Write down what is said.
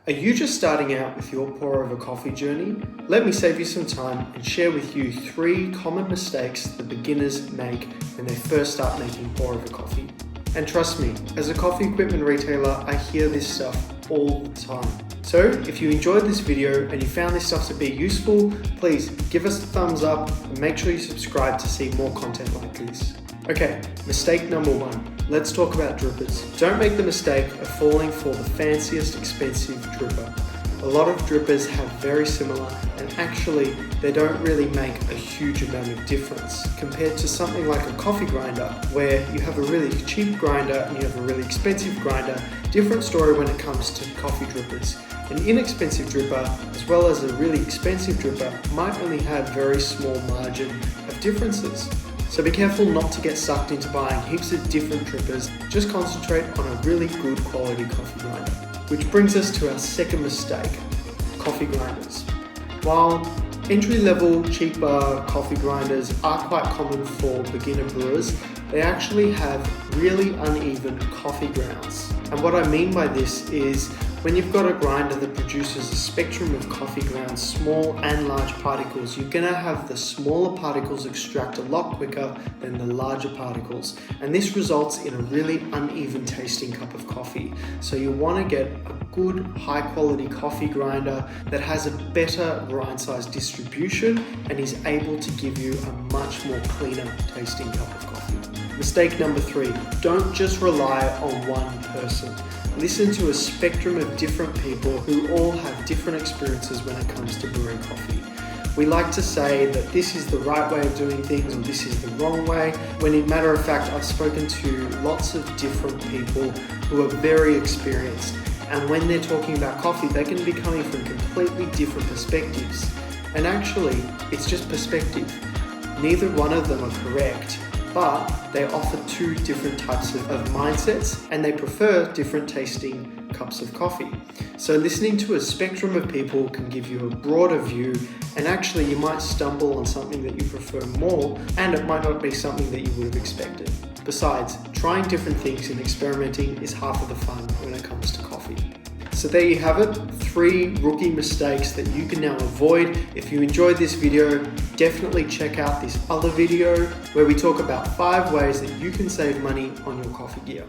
Are you just starting out with your pour-over coffee journey? Let me save you some time and share with you 3 common mistakes that beginners make when they first start making pour-over coffee. And trust me, as a coffee equipment retailer, I hear this stuff all the time. So if you enjoyed this video and you found this stuff to be useful, please give us a thumbs up and make sure you subscribe to see more content like this. Okay, mistake number 1. Let's talk about drippers. Don't make the mistake of falling for the fanciest expensive dripper. A lot of drippers have very similar, and actually they don't really make a huge amount of difference compared to something like a coffee grinder where you have a really cheap grinder and you have a really expensive grinder. Different story when it comes to coffee drippers. An inexpensive dripper as well as a really expensive dripper might only have very small margin of differences. So be careful not to get sucked into buying heaps of different drippers. Just concentrate on a really good quality coffee grinder. Which brings us to our second mistake, coffee grinders. While entry-level, cheaper coffee grinders are quite common for beginner brewers, they actually have really uneven coffee grounds. And what I mean by this is when you've got a grinder that produces a spectrum of coffee grounds, small and large particles, you're going to have the smaller particles extract a lot quicker than the larger particles. And this results in a really uneven tasting cup of coffee. So you want to get a good high quality coffee grinder that has a better grind size distribution and is able to give you a much more cleaner tasting cup of coffee. Mistake number 3, don't just rely on one person. Listen to a spectrum of different people who all have different experiences when it comes to brewing coffee. We like to say that this is the right way of doing things or this is the wrong way, when in matter of fact I've spoken to lots of different people who are very experienced, and when they're talking about coffee they can be coming from completely different perspectives. And actually it's just perspective. Neither one of them are correct, but they offer 2 different types of mindsets and they prefer different tasting cups of coffee. So listening to a spectrum of people can give you a broader view, and actually you might stumble on something that you prefer more and it might not be something that you would have expected. Besides, trying different things and experimenting is half of the fun when it comes to coffee. So there you have it, 3 rookie mistakes that you can now avoid. If you enjoyed this video, definitely check out this other video where we talk about 5 ways that you can save money on your coffee gear.